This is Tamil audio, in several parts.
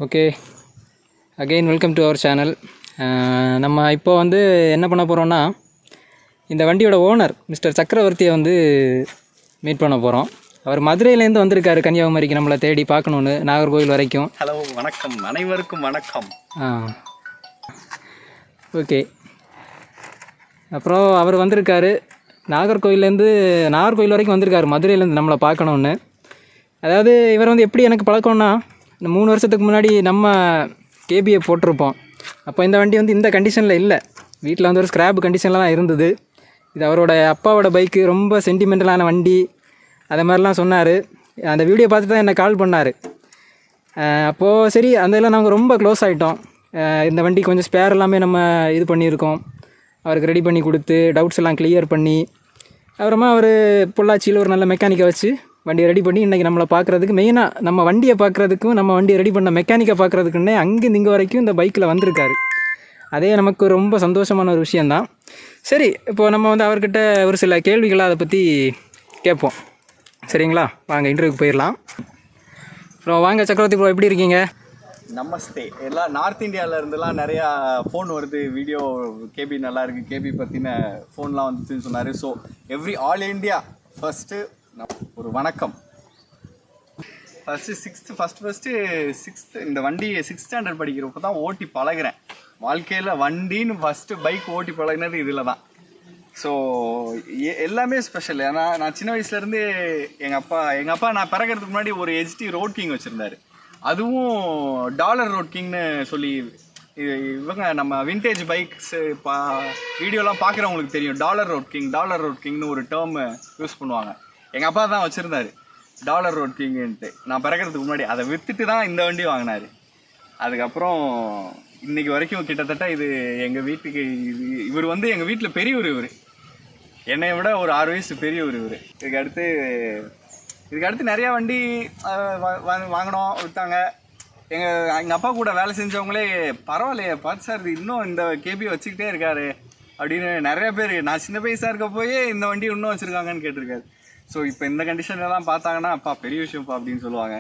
Okay, again welcome to our channel. நம்ம இப்போ வந்து என்ன பண்ண போகிறோன்னா, இந்த வண்டியோட ஓனர் மிஸ்டர் சக்கரவர்த்தியை வந்து மீட் பண்ண போகிறோம். அவர் மதுரையிலேருந்து வந்திருக்காரு கன்னியாகுமரிக்கு நம்மளை தேடி பார்க்கணுன்னு, நாகர்கோவில் வரைக்கும். ஹலோ, வணக்கம், அனைவருக்கும் வணக்கம். ஓகே, அப்புறம் அவர் வந்திருக்காரு நாகர்கோவில் வரைக்கும் வந்திருக்காரு மதுரையிலேருந்து நம்மளை பார்க்கணுன்னு. அதாவது இவர் வந்து எப்படி எனக்கு பழக்கம்னா, இந்த 3 வருஷத்துக்கு முன்னாடி நம்ம கேபியை போட்டிருப்போம். அப்போ இந்த வண்டி வந்து இந்த கண்டிஷனில் இல்லை, வீட்டில் வந்து ஒரு ஸ்க்ராப் கண்டிஷனில் தான் இருந்தது. இது அவரோட அப்பாவோட பைக்கு, ரொம்ப சென்டிமெண்டலான வண்டி, அதை மாதிரிலாம் சொன்னார். அந்த வீடியோ பார்த்து தான் என்னை கால் பண்ணார். அப்போது சரி, அந்த இதில் நாங்கள் ரொம்ப க்ளோஸ் ஆகிட்டோம். இந்த வண்டி கொஞ்சம் ஸ்பேர் எல்லாமே நம்ம இது பண்ணியிருக்கோம், அவருக்கு ரெடி பண்ணி கொடுத்து டவுட்ஸ் எல்லாம் கிளியர் பண்ணி, அப்புறமா அவர் பொள்ளாச்சியில் ஒரு நல்ல மெக்கானிக்கை வச்சு வண்டியை ரெடி பண்ணி இன்றைக்கி நம்மளை பார்க்குறதுக்கு, மெயினாக நம்ம வண்டியை பார்க்குறதுக்கும் நம்ம வண்டியை ரெடி பண்ண மெக்கானிக்கை பார்க்குறதுக்குன்னே அங்கேருந்து இங்கே வரைக்கும் இந்த பைக்கில் வந்திருக்காரு. அதே நமக்கு ரொம்ப சந்தோஷமான ஒரு விஷயந்தான். சரி, இப்போது நம்ம வந்து அவர்கிட்ட ஒரு சில கேள்விகளை அதை பற்றி கேட்போம். சரிங்களா, வாங்க இன்டர்வியூக்கு போயிடலாம். அப்புறம் வாங்க சக்கரவர்த்தி ப்ரோ, எப்படி இருக்கீங்க? நமஸ்தே. எல்லாம் நார்த் இந்தியாவிலேருந்துலாம் நிறையா ஃபோன் வருது, வீடியோ கேபி நல்லா இருக்குது, கேபி பற்றின ஃபோன்லாம் வந்துச்சுன்னு சொன்னார். ஸோ ஆல் இண்டியா ஃபஸ்ட்டு ஒரு வணக்கம். ஃபஸ்ட்டு இந்த வண்டி 6th ஸ்டாண்டர்ட் படிக்கிறப்போ தான் ஓட்டி பழகிறேன். வாழ்க்கையில் வண்டின்னு ஃபஸ்ட்டு பைக் ஓட்டி பழகினது இதில் தான். ஸோ எல்லாமே ஸ்பெஷல். ஏன்னா நான் சின்ன வயசுலேருந்து எங்கள் அப்பா நான் பிறக்கிறதுக்கு முன்னாடி ஒரு HT ரோட் கிங் வச்சுருந்தார். அதுவும் டாலர் ரோட் கிங்னு சொல்லி, இவங்க நம்ம விண்டேஜ் பைக்ஸ் வீடியோலாம் பார்க்குறவங்களுக்கு தெரியும். டாலர் ரோட் கிங்னு ஒரு டேர்ம் யூஸ் பண்ணுவாங்க. எங்கள் அப்பா தான் வச்சுருந்தார் டாலர் ரோட் கிங்குன்ட்டு. நான் பிறக்கிறதுக்கு முன்னாடி அதை விற்றுட்டு தான் இந்த வண்டி வாங்கினார். அதுக்கப்புறம் இன்றைக்கி வரைக்கும் கிட்டத்தட்ட இது எங்கள் வீட்டுக்கு, இவர் வந்து எங்கள் வீட்டில் பெரியவர். இவர் என்னை விட ஒரு 6 வயசு பெரியவர். இவர் இதுக்கு அடுத்து நிறையா வண்டி வாங்கினோம், விட்டாங்க. எங்கள் அப்பா கூட வேலை செஞ்சவங்களே பரவாயில்லையே, பார்த்து சார் இன்னும் இந்த கேபி வச்சுக்கிட்டே இருக்காரு அப்படின்னு நிறைய பேர், நான் சின்ன வயசாக இருக்க போயே இந்த வண்டி இன்னும் வச்சுருக்காங்கன்னு கேட்டிருக்காரு. ஸோ இப்போ இந்த கண்டிஷன்லாம் பார்த்தாங்கன்னா, அப்பா பெரிய விஷயம்ப்பா அப்படின்னு சொல்லுவாங்க.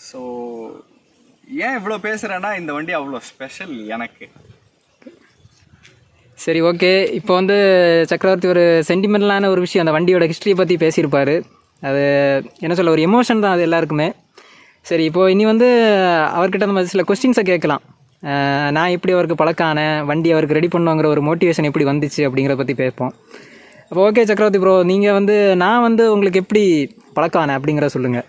ஸோ ஏன் இவ்வளோ பேசுகிறேன்னா, இந்த வண்டி அவ்வளோ ஸ்பெஷல் எனக்கு. சரி, ஓகே. இப்போ வந்து சக்கரவர்த்தி ஒரு சென்டிமெண்டலான ஒரு விஷயம், அந்த வண்டியோட ஹிஸ்ட்ரியை பற்றி பேசியிருப்பார். அது என்ன சொல்ல, ஒரு எமோஷன் தான் அது எல்லாருக்குமே. சரி, இப்போது இனி வந்து அவர்கிட்ட நம்ம சில கொஸ்டின்ஸை கேட்கலாம். நான் எப்படி அவருக்கு பழக்கானேன், வண்டி அவருக்கு ரெடி பண்ணுவாங்கிற ஒரு மோட்டிவேஷன் எப்படி வந்துச்சு அப்படிங்கிறத பற்றி பேசுவோம். அப்போ ஓகே சக்கரவர்த்தி ப்ரோ, நீங்கள் வந்து நான் வந்து உங்களுக்கு எப்படி பழக்கானேன் அப்படிங்கிற சொல்லுங்கள்.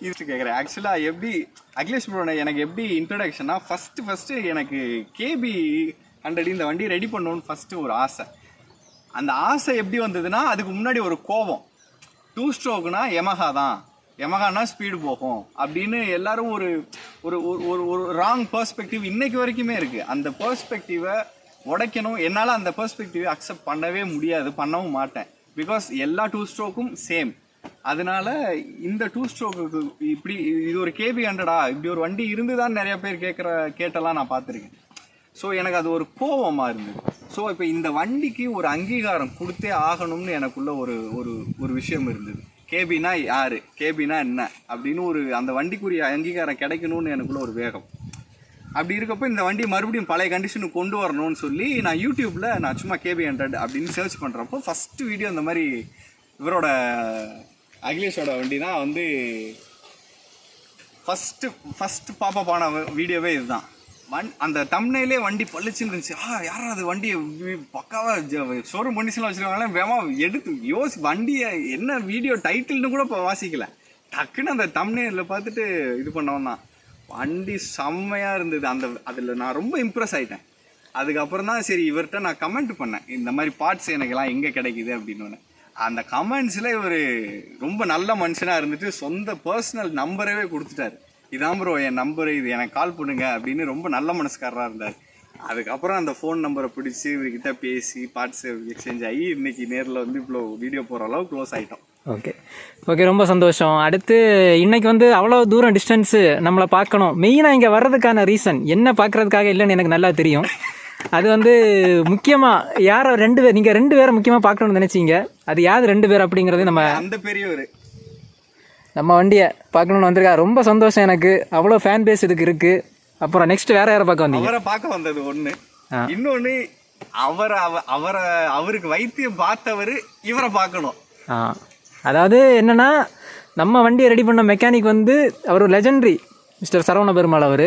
இது கேட்குறேன். ஆக்சுவலாக எப்படி அகிலேஷ் ப்ரோ எனக்கு எப்படி இன்ட்ரடக்ஷன்னா, ஃபஸ்ட்டு எனக்கு கேபி 100 இந்த வண்டி ரெடி பண்ணணுன்னு ஃபஸ்ட்டு ஒரு ஆசை. அந்த ஆசை எப்படி வந்ததுன்னா, அதுக்கு முன்னாடி ஒரு கோபம். 2 ஸ்ட்ரோக்னா யமஹானா ஸ்பீடு போகும் அப்படின்னு எல்லாரும் ஒரு ஒரு ஒரு ராங் பெர்ஸ்பெக்டிவ் இன்னைக்கு வரைக்குமே இருக்குது. அந்த பெர்ஸ்பெக்டிவை உடைக்கணும். என்னால் அந்த பெர்ஸ்பெக்டிவை அக்செப்ட் பண்ணவே முடியாது, பண்ணவும் மாட்டேன். பிகாஸ் எல்லா 2 ஸ்ட்ரோக்கும் சேம். அதனால இந்த 2 ஸ்ட்ரோக்கு இப்படி இது ஒரு கேபி 100 இப்படி ஒரு வண்டி இருந்துதான் நிறைய பேர் கேட்டெல்லாம் நான் பார்த்துருக்கேன். ஸோ எனக்கு அது ஒரு கோபமாக இருந்தது. ஸோ இப்போ இந்த வண்டிக்கு ஒரு அங்கீகாரம் கொடுத்தே ஆகணும்னு எனக்குள்ள ஒரு விஷயம் இருந்தது. கேபினா யார், கேபினா என்ன அப்படின்னு அந்த வண்டிக்குரிய அங்கீகாரம் கிடைக்கணும்னு எனக்குள்ள ஒரு வேகம். அப்படி இருக்கப்போ இந்த வண்டி மறுபடியும் பழைய கண்டிஷனுக்கு கொண்டு வரணும்னு சொல்லி நான் யூடியூப்பில் நான் சும்மா கேபி 100 அப்படின்னு சர்ச் பண்ணுறப்போ ஃபஸ்ட்டு வீடியோ இந்த மாதிரி இவரோட அகிலேஷோட வண்டி தான் வந்து ஃபஸ்ட்டு பாப்பப் ஆன வீடியோவே இதுதான். அந்த தம்ப்நெயிலே வண்டி பளிச்சுன்னு இருந்துச்சு. யாரும் அது வண்டியை பக்காவாக ஷோரூம் கண்டிஷனில் வச்சுருக்காங்களே, வேமா எடுத்து வண்டியை என்ன வீடியோ டைட்டில்னு கூட இப்போ வாசிக்கல, டக்குன்னு அந்த தம்ப்நெயிலில் பார்த்துட்டு இது பண்ணோம் தான். வண்டி செம்மையாக இருந்தது. அதில் நான் ரொம்ப இம்ப்ரெஸ் ஆகிட்டேன். அதுக்கப்புறம் தான் சரி இவர்கிட்ட நான் கமெண்ட் பண்ணேன், இந்த மாதிரி பார்ட்ஸ் எனக்கெல்லாம் எங்கே கிடைக்குது அப்படின்னு. அந்த கமெண்ட்ஸில் இவர் ரொம்ப நல்ல மனுஷனாக இருந்துட்டு சொந்த பர்சனல் நம்பரவே கொடுத்துட்டாரு. இதான் ப்ரோ என் நம்பரு, இது எனக்கு கால் பண்ணுங்க அப்படின்னு ரொம்ப நல்ல மனசுக்காரராக இருந்தார். அதுக்கப்புறம் அந்த ஃபோன் நம்பரை பிடிச்சி இவர்கிட்ட பேசி பார்ட்ஸ் எக்ஸ்சேஞ்ச் ஆகி இன்னைக்கு நேரில் வந்து இவ்வளோ வீடியோ போகிற அளவுக்கு க்ளோஸ் ஆகிட்டோம். ஓகே, ரொம்ப சந்தோஷம். அடுத்து இன்றைக்கி வந்து அவ்வளோ தூரம் டிஸ்டன்ஸு நம்மளை பார்க்கணும். மெயினாக இங்கே வர்றதுக்கான ரீசன் என்ன பார்க்குறதுக்காக இல்லைன்னு எனக்கு நல்லா தெரியும். அது வந்து முக்கியமாக யாரோ 2 பேர், நீங்கள் 2 பேரை முக்கியமாக பார்க்கணும்னு நினச்சிங்க. அது யார் 2 பேர் அப்படிங்கிறது நம்ம அந்த பெரியவர் நம்ம வண்டியை பார்க்கணுன்னு வந்திருக்கா. ரொம்ப சந்தோஷம் எனக்கு. அவ்வளோ ஃபேன் பேஸ் இதுக்கு இருக்குது. அப்புறம் நெக்ஸ்ட் வேறு யாரை பார்க்க வந்தீங்க? அவரை பார்க்க வந்தது ஒன்று. இன்னொன்று அவருக்கு வைத்தியம் பார்த்தவர் இவரை பார்க்கணும். அதாவது என்னென்னா, நம்ம வண்டியை ரெடி பண்ண மெக்கானிக் வந்து அவர் லெஜெண்டரி மிஸ்டர் சரவண பெருமாள்.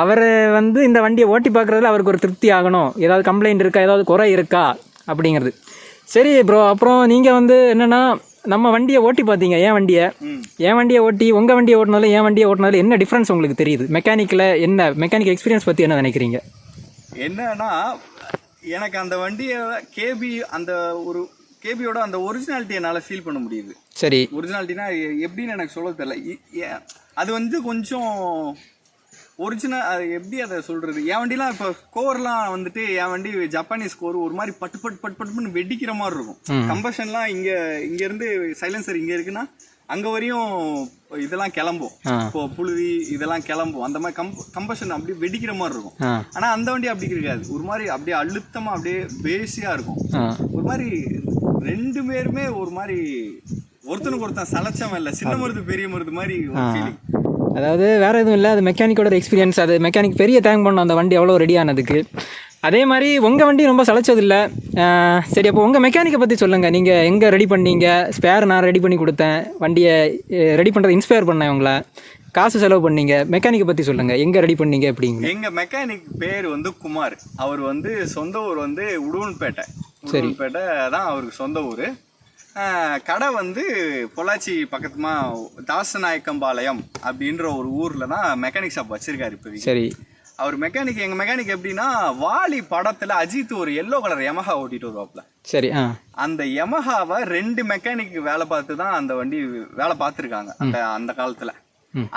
அவர் வந்து இந்த வண்டியை ஓட்டி பார்க்குறதுல அவருக்கு ஒரு திருப்தி ஆகணும். ஏதாவது கம்ப்ளைண்ட் இருக்கா, ஏதாவது குறை இருக்கா அப்படிங்கிறது. சரி ப்ரோ, அப்புறம் நீங்கள் வந்து என்னென்னா, நம்ம வண்டியை ஓட்டி பார்த்தீங்க. என் வண்டியை ஓட்டி உங்கள் வண்டியை ஓட்டினாலும் என் வண்டியை ஓட்டினாலும் என்ன டிஃப்ரென்ஸ் உங்களுக்கு தெரியுது? மெக்கானிக்கில் என்ன மெக்கானிக் எக்ஸ்பீரியன்ஸ் பற்றி என்ன நினைக்கிறீங்க? என்னன்னா, எனக்கு அந்த வண்டியை கேபியோட அந்த ஒரிஜினாலிட்டி என்னால் ஃபீல் பண்ண முடியுது. சரி, ஒரிஜினாலிட்டினா எப்படின்னு எனக்கு சொல்ல தெரியல. அது வந்து கொஞ்சம் ஒரிஜினல், அது எப்படி அதை சொல்கிறது? என் வண்டிலாம் இப்போ கோர்லாம் வந்துட்டு, என் வண்டி ஜப்பானீஸ் கோர் ஒரு மாதிரி பட்டு பட்டு பட்டு பட்டுன்னு வெடிக்கிற மாதிரி இருக்கும். கம்பஷன்லாம் இங்கேருந்து சைலன்சர் இங்கே இருக்குன்னா அங்கே வரையும் இதெல்லாம் கிளம்பும். இப்போ புழுதி இதெல்லாம் கிளம்பும். அந்த மாதிரி கம்பஷன் அப்படியே வெடிக்கிற மாதிரி இருக்கும். ஆனால் அந்த வண்டி அப்படி இருக்காது. ஒரு மாதிரி அப்படியே அழுத்தமாக அப்படியே பேஸியாக இருக்கும். ஒரு மாதிரி ரெண்டு பேருமே ஒரு மாதிரி ஒருத்தனுக்கு ஒருத்தன் சலச்சம் இல்லை, சின்ன மருது பெரிய மருது மாதிரி ஒரு ஃபீலிங். அதாவது வேறு எதுவும் இல்லை, அது மெக்கானிக்கோட எக்ஸ்பீரியன்ஸ். அது மெக்கானிக் பெரிய தேங்க் பண்ணோம் அந்த வண்டி அவ்வளோ ரெடி ஆனதுக்கு. அதே மாதிரி உங்கள் வண்டி ரொம்ப சளைச்சதில்லை. சரி, அப்போ உங்கள் மெக்கானிக்கை பற்றி சொல்லுங்கள். நீங்கள் எங்கே ரெடி பண்ணீங்க? ஸ்பேர் நான் ரெடி பண்ணி கொடுத்தேன். வண்டியை ரெடி பண்ணுறது இன்ஸ்பயர் பண்ணேன் உங்களை. காசு செலவு பண்ணீங்க. மெக்கானிக்கை பற்றி சொல்லுங்கள், எங்கே ரெடி பண்ணீங்க அப்படிங்க? எங்கள் மெக்கானிக் பேர் வந்து குமார். அவர் வந்து சொந்த ஊர் வந்து உடுவன்பேட்டை. உடுவன்பேட்டை தான் அவருக்கு சொந்த ஊர். கடை வந்து பொள்ளாச்சி பக்கத்துமா தாசநாயக்கம்பாளையம் அப்படின்ற ஒரு ஊரில் தான் மெக்கானிக் ஷாப் வச்சுருக்காரு இப்போ. சரி, அவர் மெக்கானிக், எங்கள் மெக்கானிக் எப்படின்னா, வாலி படத்தில் அஜித் ஒரு எல்லோ கலர் யமஹா ஓட்டிட்டு வருவாப்புல. சரி, அந்த யமஹாவை 2 மெக்கானிக் வேலை பார்த்து தான் அந்த வண்டி வேலை பார்த்துருக்காங்க அந்த காலத்தில்.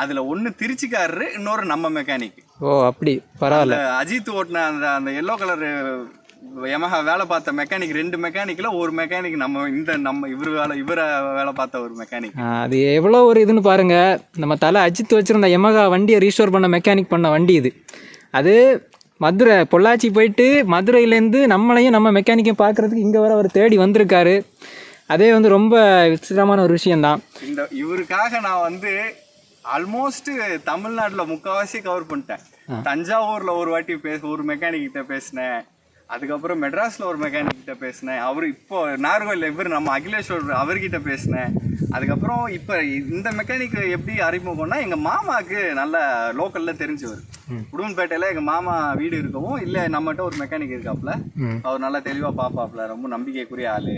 அதில் ஒன்று திருச்சிக்காரரு, இன்னொரு நம்ம மெக்கானிக். ஓ அப்படி, பரவாயில்ல. அஜித் ஓட்டின அந்த எல்லோ கலர் யமஹா வேலை பார்த்த மெக்கானிக் 2 மெக்கானிக்ல ஒரு மெக்கானிக் இவரை வேலை பார்த்த ஒரு மெக்கானிக். அது எவ்வளோ ஒரு இதுன்னு பாருங்க. நம்ம தலை அஜித் வச்சிருந்த யமஹா வண்டியை ரீஸ்டோர் பண்ண மெக்கானிக் பண்ண வண்டி இது. அது மதுரை பொள்ளாச்சி போயிட்டு மதுரையிலேருந்து நம்மளையும் நம்ம மெக்கானிக்கையும் பார்க்குறதுக்கு இங்கே வர அவர் தேடி வந்திருக்காரு. அதே வந்து ரொம்ப விசித்திரமான ஒரு விஷயந்தான். இவருக்காக நான் வந்து ஆல்மோஸ்ட் தமிழ்நாட்டில் முக்கால்வாசி கவர் பண்ணிட்டேன். தஞ்சாவூரில் ஒரு வாட்டி ஒரு மெக்கானிக்கிட்ட பேசினேன். அதுக்கப்புறம் மெட்ராஸில் ஒரு மெக்கானிக்கிட்ட பேசினேன். அவர் இப்போ நாகர்கோவில் நம்ம அகிலேஸ்வர் அவர்கிட்ட பேசினேன். அதுக்கப்புறம் இப்போ இந்த மெக்கானிக் எப்படி அறிமுகம்னா, எங்கள் மாமாவுக்கு நல்ல லோக்கலில் தெரிஞ்சவர். உடுவன்பேட்டையில் எங்கள் மாமா வீடு இருக்கவும், இல்லை நம்மகிட்ட ஒரு மெக்கானிக் இருக்காப்புல, அவர் நல்லா தெளிவாக பார்ப்பாப்புல, ரொம்ப நம்பிக்கைக்குரிய ஆள்.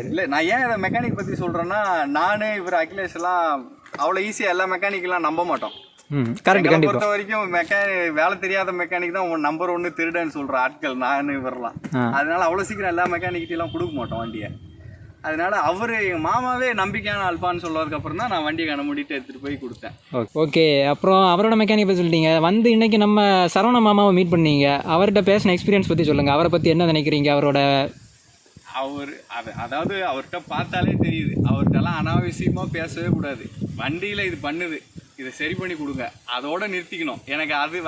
இல்லை, நான் ஏன் இதை மெக்கானிக் பற்றி சொல்கிறேன்னா, நான் இவர் அகிலேஷ் எல்லாம் அவ்வளோ ஈஸியாக எல்லா மெக்கானிக்கெல்லாம் நம்ப மாட்டோம். பொறுத்த வரைக்கும் வேலை தெரியாத மெக்கானிக் தான் நம்பர் 1 திருடன்னு சொல்ற ஆட்கள் நான் இவரெல்லாம். அதனால அவ்வளவு சீக்கிரம் எல்லா மெக்கானிக்கிட்ட எல்லாம் கொடுக்க மாட்டோம் வண்டியை. அதனால அவரு எங்க மாமாவே நம்பிக்கையான அல்பான்னு சொல்றதுக்கு அப்புறம் தான் நான் வண்டியை கண்ண மூடிட்டு எடுத்துட்டு போய் கொடுத்தேன். ஓகே, அப்புறம் அவரோட மெக்கானிக் பற்றி சொல்லிட்டீங்க. வந்து இன்னைக்கு நம்ம சரவண மாமாவை மீட் பண்ணீங்க. அவர்கிட்ட பேசின எக்ஸ்பீரியன்ஸ் பற்றி சொல்லுங்க. அவரை பற்றி என்ன நினைக்கிறீங்க? அதாவது அவர்கிட்ட பார்த்தாலே தெரியுது, அவர்கிட்டலாம் அனாவசியமா பேசவே கூடாது. வண்டியில இது பண்ணுது, இதை சரி பண்ணி கொடுங்க, அதோட நிறுத்திக்கணும். எனக்கு அதை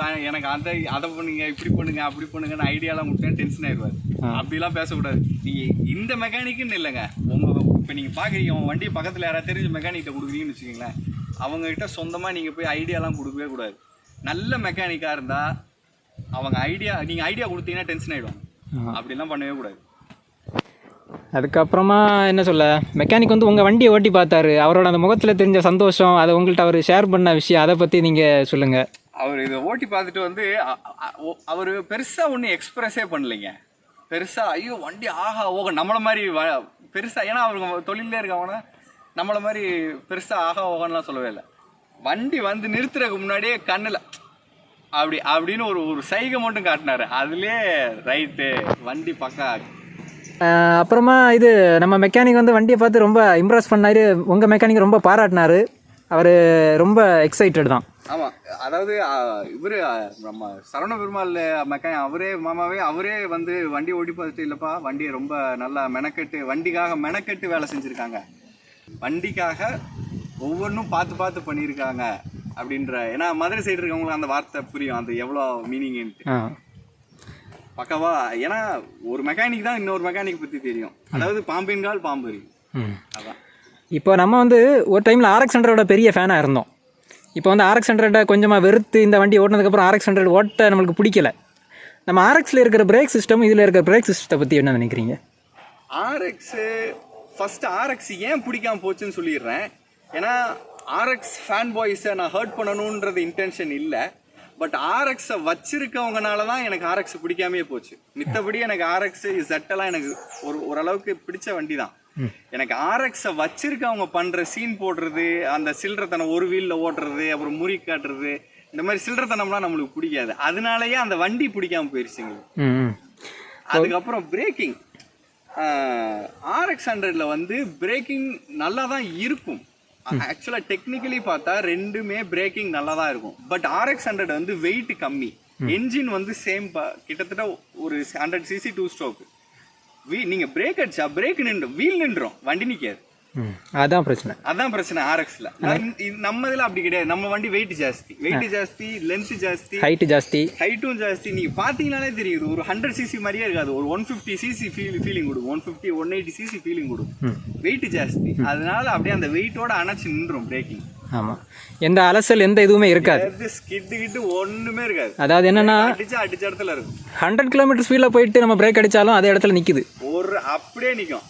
பண்ணுங்க, இப்படி பண்ணுங்க, அப்படி பண்ணுங்கன்னு ஐடியாலாம் கொடுத்தேன் டென்ஷன் ஆயிடுவார். அப்படிலாம் பேசக்கூடாது. நீங்கள் இந்த மெக்கானிக்குன்னு இல்லைங்க, இப்போ நீங்கள் பார்க்குறீங்க உங்கள் வண்டி பக்கத்தில் யாராவது தெரிஞ்ச மெக்கானிக்கிட்ட கொடுக்குறீங்கன்னு வச்சுக்கோங்களேன், அவங்ககிட்ட சொந்தமாக நீங்கள் போய் ஐடியாலாம் கொடுக்கவே கூடாது. நல்ல மெக்கானிக்காக இருந்தால் நீங்கள் ஐடியா கொடுத்தீங்கன்னா டென்ஷன் ஆகிடுவாங்க. அப்படிலாம் பண்ணவே கூடாது. அதுக்கப்புறமா என்ன சொல்ல, மெக்கானிக் வந்து உங்கள் வண்டியை ஓட்டி பார்த்தாரு. அவரோட அந்த முகத்தில் தெரிஞ்ச சந்தோஷம், அதை உங்கள்கிட்ட அவர் ஷேர் பண்ண விஷயம், அதை பற்றி நீங்கள் சொல்லுங்கள். அவர் இதை ஓட்டி பார்த்துட்டு வந்து அவர் பெருசாக ஒன்றும் எக்ஸ்பிரஸே பண்ணலைங்க. பெருசாக ஐயோ வண்டி ஆஹா ஓக நம்மளை மாதிரி பெருசாக, ஏன்னா அவருக்கு தொழிலே இருக்கவங்கன்னா நம்மளை மாதிரி பெருசாக ஆஹா ஓகன்லாம் சொல்லவே இல்லை. வண்டி வந்து நிறுத்துறதுக்கு முன்னாடியே கண்ணில் அப்படின்னு ஒரு சைகை மட்டும் காட்டினார். அதுலேயே ரைட்டு வண்டி பக்கா. அப்புறமா இது நம்ம மெக்கானிக் வந்து வண்டியை பார்த்து ரொம்ப இம்ப்ரெஸ் பண்ணார். உங்கள் மெக்கானிக் ரொம்ப பாராட்டினார். அவர் ரொம்ப எக்ஸைட்டட் தான். ஆமாம், அதாவது இவர் நம்ம சரவண பெருமாள் மெக்கானிக் அவரே வந்து வண்டி ஓட்டி பார்த்துட்டு, இல்லைப்பா வண்டியை ரொம்ப நல்லா வண்டிக்காக மெனக்கெட்டு வேலை செஞ்சுருக்காங்க, வண்டிக்காக ஒவ்வொன்றும் பார்த்து பண்ணியிருக்காங்க அப்படின்ற. ஏன்னா மதுரை சைடு இருக்கவங்களுக்கு அந்த வார்த்தை புரியும், அது எவ்வளோ மீனிங்ன்ட்டு பக்காவா. ஏன்னா ஒரு மெக்கானிக் தான் இன்னொரு மெக்கானிக் பற்றி தெரியும். அதாவது பாம்பின் கால் பாம்பு. அதான் இப்போ நம்ம வந்து ஒரு டைமில் RX100 பெரிய ஃபேனாக இருந்தோம். இப்போ வந்து RX100 கொஞ்சமாக வெறுத்து இந்த வண்டி ஓட்டினதுக்கப்புறம் RX100 ஓட்ட நம்மளுக்கு பிடிக்கல. நம்ம RXல இருக்கிற பிரேக் சிஸ்டம் இதில் இருக்கிற பிரேக் சிஸ்டத்தை பற்றி என்ன நினைக்கிறீங்க? ஃபஸ்ட்டு RX ஏன் பிடிக்காம போச்சுன்னு சொல்லிடுறேன். ஏன்னா RX ஃபேன் பாய்ஸை நான் ஹர்ட் பண்ணணுன்றது இன்டென்ஷன் இல்லை. பட் RXை வச்சிருக்கவங்கனால தான் எனக்கு RX பிடிக்காமே போச்சு. மித்தபடி எனக்கு RX Z-எல்லாம் எனக்கு ஓரளவுக்கு பிடிச்ச வண்டி தான். எனக்கு RXை வச்சிருக்கவங்க பண்ணுற சீன் போடுறது, அந்த சில்லறத்தனம் ஒரு வீலில் ஓட்டுறது, அப்புறம் முறி காட்டுறது, இந்த மாதிரி சில்லறத்தனம்லாம் நம்மளுக்கு பிடிக்காது. அதனாலயே அந்த வண்டி பிடிக்காம போயிடுச்சுங்க. அதுக்கப்புறம் பிரேக்கிங், RX100ல வந்து பிரேக்கிங் நல்லா தான் இருக்கும். ஆக்சுவலாக டெக்னிக்கலி பார்த்தா ரெண்டுமே பிரேக்கிங் நல்லா தான் இருக்கும். பட் RX100 வந்து வெயிட் கம்மி, என்ஜின் வந்து சேம், கிட்டத்தட்ட ஒரு 100cc 2 ஸ்ட்ரோக். நீங்கள் பிரேக் அடிச்சா பிரேக் வீல் நின்றோம், வண்டி நிற்காது. அதான் பிரச்சனை RXல. நம்ம இதில் அப்படி கிடையாது. நம்ம வண்டி வெயிட் ஜாஸ்தி, லென்த் ஜாஸ்தி, ஹைட்டும் ஜாஸ்தி. நீங்க பாத்தீங்கன்னாலே தெரியுது, ஒரு 100cc மாதிரியே இருக்காது, ஒரு 150cc ஃபீலிங் கொடுக்கும், 150 180cc ஃபீலிங் கொடுக்கும். வெயிட் ஜாஸ்தி, அதனால அப்படியே அந்த வெயிட்டோட அணைச்சு நின்றும் பிரேக்கிங். ஆமாம், எந்த அலசல் எந்த இதுவுமே இருக்காது, ஸ்கிட்டு ஒன்றுமே இருக்காது. அதாவது என்னன்னா அடிச்ச இடத்துல இருக்கும். 100 km ஸ்பீடில் போயிட்டு நம்ம பிரேக் அடித்தாலும் அதே இடத்துல நிற்குது, அப்படியே நிற்கும்.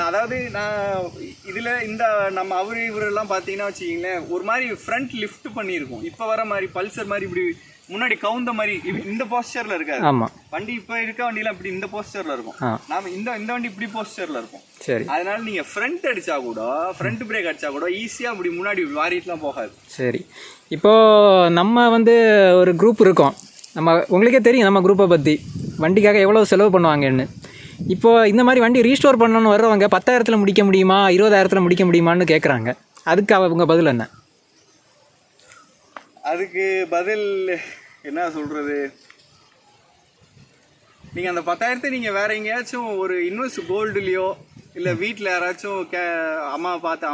அதாவது நான் இதில் இந்த நம்ம இவரெல்லாம் பார்த்தீங்கன்னா வச்சுக்கிங்களேன், ஒரு மாதிரி ஃப்ரண்ட் லிஃப்ட் பண்ணியிருக்கோம். இப்போ வர மாதிரி பல்சர் மாதிரி இப்படி முன்னாடி கவுந்த மாதிரி இந்த போஸ்டர்ல இருக்காது. ஆமா, வண்டி இப்ப இருக்க வண்டியில இப்படி இந்த போஸ்டர்ல இருக்கும். நாம இந்த வண்டி இப்படி போஸ்டர்ல இருக்கும். சரி, அதனால நீங்க ஃப்ரண்ட் அடிச்சா கூட, ஃப்ரண்ட் பிரேக் அடிச்சா கூட ஈஸியா இப்படி முன்னாடி வாரிட்டுலாம் போகாது. சரி, இப்போ நம்ம வந்து ஒரு குரூப் இருக்கோம், நம்ம உங்களுக்கே தெரியும் நம்ம குரூப்பை பற்றி, வண்டிக்காக எவ்வளோ செலவு பண்ணுவாங்கன்னு. இப்போது இந்த மாதிரி வண்டி ரீஸ்டோர் பண்ணணும்னு வர்றவங்க 10,000 முடிக்க முடியுமா, 20,000 முடிக்க முடியுமான்னு கேட்குறாங்க. அதுக்கு அவங்க பதில் என்ன? அதுக்கு பதில் என்ன சொல்கிறது, நீங்கள் அந்த 10,000 நீங்கள் வேறு எங்கேயாச்சும் ஒரு இன்வெஸ்ட் கோல்டுலேயோ, இல்லை வீட்டில் யாராச்சும் அம்மா பார்த்து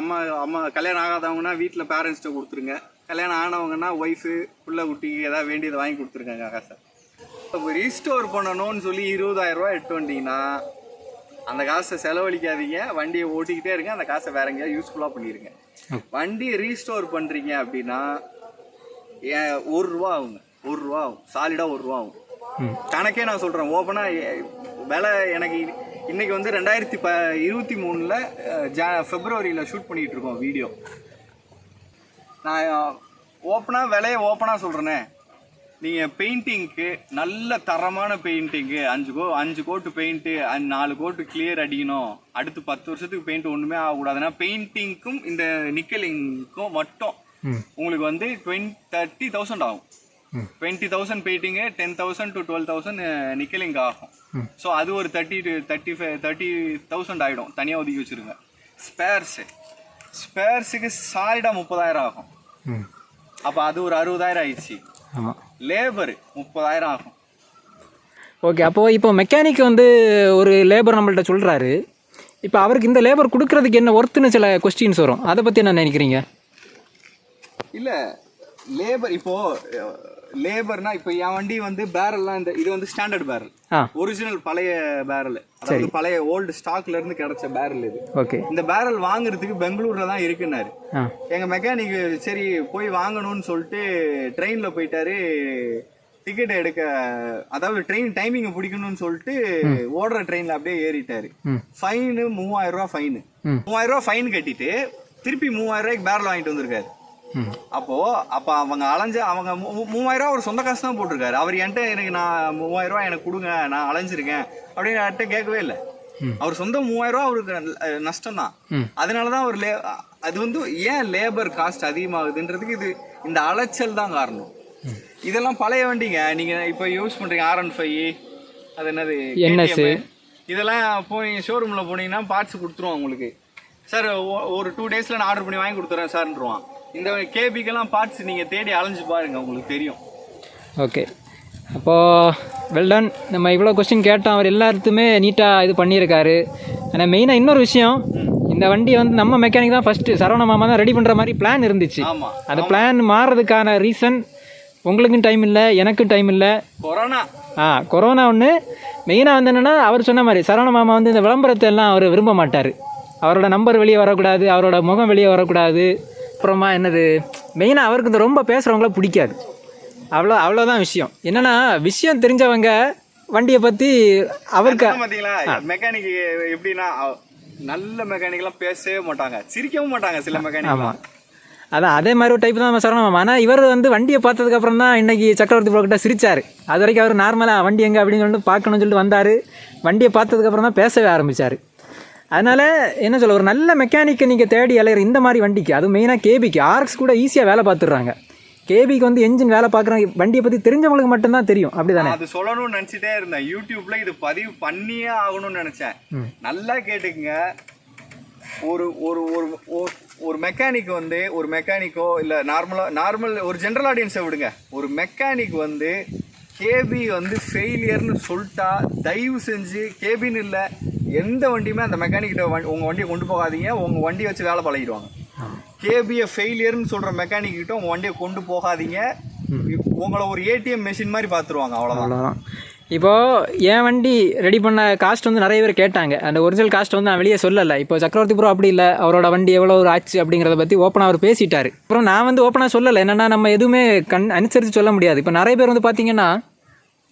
அம்மா கல்யாணம் ஆகாதவங்கன்னா வீட்டில் பேரண்ட்ஸ்கிட்ட கொடுத்துருங்க. கல்யாணம் ஆனவங்கன்னா ஒய்ஃபு பிள்ளை குட்டிக்கு ஏதாவது வேண்டியதை வாங்கி கொடுத்துருக்காங்க காசை. இப்போ ரீஸ்டோர் பண்ணணும்னு சொல்லி 20,000 ரூபா எட்டு வண்டிங்கன்னா அந்த காசை செலவழிக்காதீங்க, வண்டியை ஓட்டிக்கிட்டே இருங்க, அந்த காசை வேற எங்கேயாவது யூஸ்ஃபுல்லாக பண்ணிடுங்க. வண்டியை ரீஸ்டோர் பண்ணுறீங்க அப்படின்னா ₹1 ஆகுங்க, ₹1 ஆகும், சாலிடாக ₹1 ஆகும். கணக்கே நான் சொல்கிறேன் ஓப்பனாக, விலை எனக்கு இன்னைக்கு வந்து 2023 ஃபெப்ரவரியில் ஷூட் பண்ணிகிட்டு இருக்கோம் வீடியோ. நான் ஓப்பனாக விலையை ஓப்பனாக சொல்கிறேனே, நீங்கள் பெயிண்டிங்க்கு நல்ல தரமான பெயிண்டிங்கு 5 கோட்டு பெயிண்ட்டு, 4 கோட்டு கிளியர் அடிக்கணும், அடுத்து 10 வருஷத்துக்கு பெயிண்ட் ஒன்றுமே ஆகக்கூடாதுன்னா பெயிண்டிங்க்கும் இந்த நிக்கலிங்க்கும் மட்டும் உங்களுக்கு வந்து 30,000 ஆகும். 20,000 பெயிண்டிங்கு, 10,000 to 12,000 நிக்கலிங் ஆகும். ஸோ அது ஒரு 30,000 ஆகிடும், தனியாக ஒதுக்கி வச்சுருங்க. ஸ்பேர்ஸுக்கு சாலிடாக 30,000 ஆகும். அப்போ அது ஒரு 60,000 ஆயிடுச்சு. ஆமாம், லேபர் 30,000 ஆகும். ஓகே, அப்போது இப்போ மெக்கானிக் வந்து ஒரு லேபர் நம்மள்ட்ட சொல்கிறாரு, இப்போ அவருக்கு இந்த லேபர் கொடுக்குறதுக்கு என்ன ஒர்த்துன்னு சில கொஸ்டின்ஸ் வரும், அதை பற்றி என்ன நினைக்கிறீங்க? இல்லை, லேபர் இப்போது லேபர்னா இப்போ என் வண்டி வந்து பேரல்லாம் இது வந்து ஸ்டாண்டர்ட் பேரல், ஒரிஜினல் பழைய பேரல், அதாவது பழைய ஓல்டு ஸ்டாக்ல இருந்து கிடைச்ச பேரல் இது. ஓகே, இந்த பேரல் வாங்குறதுக்கு பெங்களூர்ல தான் இருக்குன்னாரு எங்க மெக்கானிக். சரி போய் வாங்கணும்னு சொல்லிட்டு ட்ரெயின்ல போயிட்டாரு, டிக்கெட் எடுக்க, அதாவது ட்ரெயின் டைமிங் பிடிக்கணும்னு சொல்லிட்டு ஓடுற ட்ரெயின்ல அப்படியே ஏறிட்டாரு. Fine ₹3,000 fine. ₹3,000 ஃபைன் கட்டிட்டு திருப்பி ₹3,000 பேரல் வாங்கிட்டு வந்திருக்காரு. அப்போ அவங்க அவங்க ₹3,000 ஒரு சொந்த காசு தான் போட்டிருக்காரு. அவர் என்கிட்ட எனக்கு நான் ₹3,000 எனக்கு கொடுங்க, நான் அலைஞ்சிருக்கேன் அப்படின்னு என்கிட்ட கேட்கவே இல்லை. அவர் சொந்த ₹3,000 அவருக்கு நஷ்டம் தான். அதனாலதான் அவர் அது வந்து ஏன் லேபர் காஸ்ட் அதிகமாகுதுன்றதுக்கு இது இந்த அலைச்சல் தான் காரணம். இதெல்லாம் பழைய வண்டிங்க, நீங்க இப்ப யூஸ் பண்றீங்க R15, அது என்னது இதெல்லாம் போய் ஷோரூம்ல போனீங்கன்னா பார்ட்ஸ் கொடுத்துருவோம் உங்களுக்கு. சார் ஒரு 2 daysல நான் ஆர்டர் பண்ணி வாங்கி கொடுத்துறேன் சார்ன்றுவான். இந்த கேபிக்கெல்லாம் பார்ட்ஸ் நீங்கள் தேடி அலைஞ்சு பாருங்கள், உங்களுக்கு தெரியும். ஓகே, அப்போது வெல்டன், நம்ம இவ்வளோ கொஸ்டின் கேட்டோம், அவர் எல்லாத்துமே நீட்டாக இது பண்ணியிருக்காரு. ஆனால் மெயினாக இன்னொரு விஷயம், இந்த வண்டி வந்து நம்ம மெக்கானிக் தான் ஃபஸ்ட்டு சரவண மாமா தான் ரெடி பண்ணுற மாதிரி பிளான் இருந்துச்சு. அந்த பிளான் மாறுறதுக்கான ரீசன் உங்களுக்கும் டைம் இல்லை, எனக்கும் டைம் இல்லை, கொரோனா ஒன்று மெயினாக வந்து என்னென்னா, அவர் சொன்ன மாதிரி சரவண மாமா வந்து இந்த விளம்பரத்தை எல்லாம் அவர் விரும்ப மாட்டார். அவரோட நம்பர் வெளியே வரக்கூடாது, அவரோட முகம் வெளியே வரக்கூடாது. அப்புறமா என்னது மெயினாக அவருக்கு இந்த ரொம்ப பேசுகிறவங்கள பிடிக்காது. அவ்வளோதான் விஷயம். என்னென்னா விஷயம் தெரிஞ்சவங்க வண்டியை பற்றி அவருக்கு பார்த்தீங்களா, மெக்கானிக் எப்படின்னா நல்ல மெக்கானிக்லாம் பேசவே மாட்டாங்க, சிரிக்கவும் மாட்டாங்க சில மெக்கானிக். ஆமாம், அதான் அதே மாதிரி ஒரு டைப் தான் சரணம். ஆனால் இவர் வந்து வண்டியை பார்த்ததுக்கப்புறம் தான் இன்றைக்கி சக்கரவர்த்தி ப்ரோ கிட்ட சிரித்தார். அது வரைக்கும் அவர் நார்மலாக வண்டி எங்கே அப்படின்னு சொல்லிட்டு பார்க்கணும்னு சொல்லிட்டு வந்தார். வண்டியை பார்த்ததுக்கப்புறம் தான் பேசவே ஆரம்பித்தார். அதனால் என்ன சொல்ல, ஒரு நல்ல மெக்கானிக்கை நீங்கள் தேடி அலையிற இந்த மாதிரி வண்டிக்கு, அது மெயினாக கேபிக்கு, ஆர்எக்ஸ் கூட ஈஸியாக வேலை பார்த்துடுறாங்க. கேபிக்கு வந்து என்ஜின் வேலை பார்க்குறாங்க, வண்டியை பற்றி தெரிஞ்சவங்களுக்கு மட்டும்தான் தெரியும். அப்படி தானே? அது சொல்லணும்னு நினச்சிட்டே இருந்தேன். யூடியூப்ல இது பதிவு பண்ணியே ஆகணும்னு நினச்சேன். நல்லா கேட்டுக்குங்க. ஒரு ஒரு ஒரு ஒரு மெக்கானிக் வந்து, ஒரு மெக்கானிக்கோ இல்லை நார்மல் ஒரு ஜென்ரல் ஆடியன்ஸை விடுங்க, ஒரு மெக்கானிக் வந்து கேபி வந்து ஃபெயிலியர்னு சொல்லிட்டா தயவு செஞ்சு கேபின்னு இல்லை எந்த வண்டியுமே அந்த மெக்கானிக்கிட்ட உங்கள் வண்டியை கொண்டு போகாதீங்க. உங்கள் வண்டியை வச்சு வேலை பழகிடுவாங்க. கேபியை ஃபெயிலியர்னு சொல்கிற மெக்கானிக்கிட்ட உங்கள் வண்டியை கொண்டு போகாதீங்க. உங்களை ஒரு ஏடிஎம் மெஷின் மாதிரி பார்த்துருவாங்க. அவ்வளோதான். இப்போது என் வண்டி ரெடி பண்ண காஸ்ட் வந்து நிறைய பேர் கேட்டாங்க. அந்த ஒரிஜினல் காஸ்ட் வந்து நான் வெளியே சொல்லலை. இப்போ சக்கரவர்த்தி ப்ரோ அப்படி இல்லை, அவரோட வண்டி எவ்வளோ ஒரு ஆச்சு அப்படிங்கிறத பற்றி ஓப்பனாக அவர் பேசிட்டார். அப்புறம் நான் வந்து ஓப்பனாக சொல்லலை. என்னென்னா நம்ம எதுவுமே அனுசரித்து சொல்ல முடியாது. இப்போ நிறைய பேர் வந்து பார்த்திங்கன்னா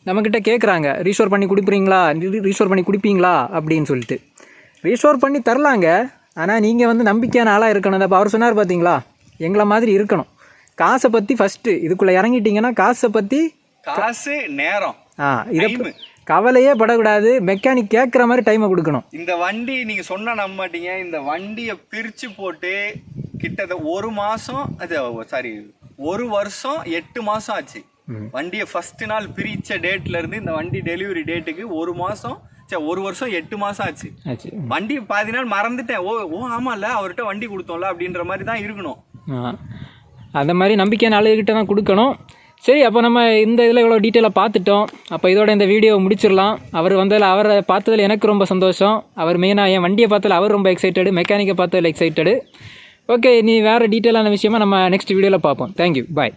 நம்மக்கிட்ட கேட்குறாங்க, ரீஸ்டோர் பண்ணி கொடுப்பீங்களா அப்படின்னு சொல்லிட்டு. ரீஸ்டோர் பண்ணி தரலாங்க, ஆனால் நீங்கள் வந்து நம்பிக்கையான ஆளாக இருக்கணும். அப்போ அவர் சொன்னார் பார்த்தீங்களா, எங்களை மாதிரி இருக்கணும். காசை பற்றி ஃபஸ்ட்டு இதுக்குள்ளே இறங்கிட்டிங்கன்னா காசு நேரம் இதை கவலையே படக்கூடாது. மெக்கானிக் கேட்குற மாதிரி டைமை கொடுக்கணும். இந்த வண்டி நீங்கள் சொன்னால் நம்ப மாட்டீங்க, இந்த வண்டியை பிரித்து போட்டு கிட்டத்தட்ட 1 வருஷம் 8 மாதம் ஆச்சு. வண்டியை ஃபர்ஸ்ட் நாள் பிரித்த டேட்லேருந்து இந்த வண்டி டெலிவரி டேட்டுக்கு 1 வருஷம் 8 மாதம் ஆச்சு. வண்டி பாதி நாள் மறந்துட்டேன். ஓ ஆமாம்ல, அவர்கிட்ட வண்டி கொடுத்தோம்ல அப்படின்ற மாதிரி தான் இருக்கணும். அந்த மாதிரி நம்பிக்கையான ஆளுகிட்ட தான் கொடுக்கணும். சரி, அப்போ நம்ம இந்த இதில் இவ்வளோ டீட்டெயிலாக பார்த்துட்டோம். அப்போ இதோட இந்த வீடியோவை முடிச்சிடலாம். அவரை பார்த்ததில் எனக்கு ரொம்ப சந்தோஷம். அவர் மெயினாக என் வண்டியை பார்த்ததில் அவர் ரொம்ப எக்ஸைட்டடு, மெக்கானிக்கை பார்த்ததில் எக்ஸைட்டடு. ஓகே, நீ வேறு டீட்டெயிலான விஷயமா நம்ம நெக்ஸ்ட் வீடியோவில் பார்ப்போம். தேங்க்யூ, பாய்.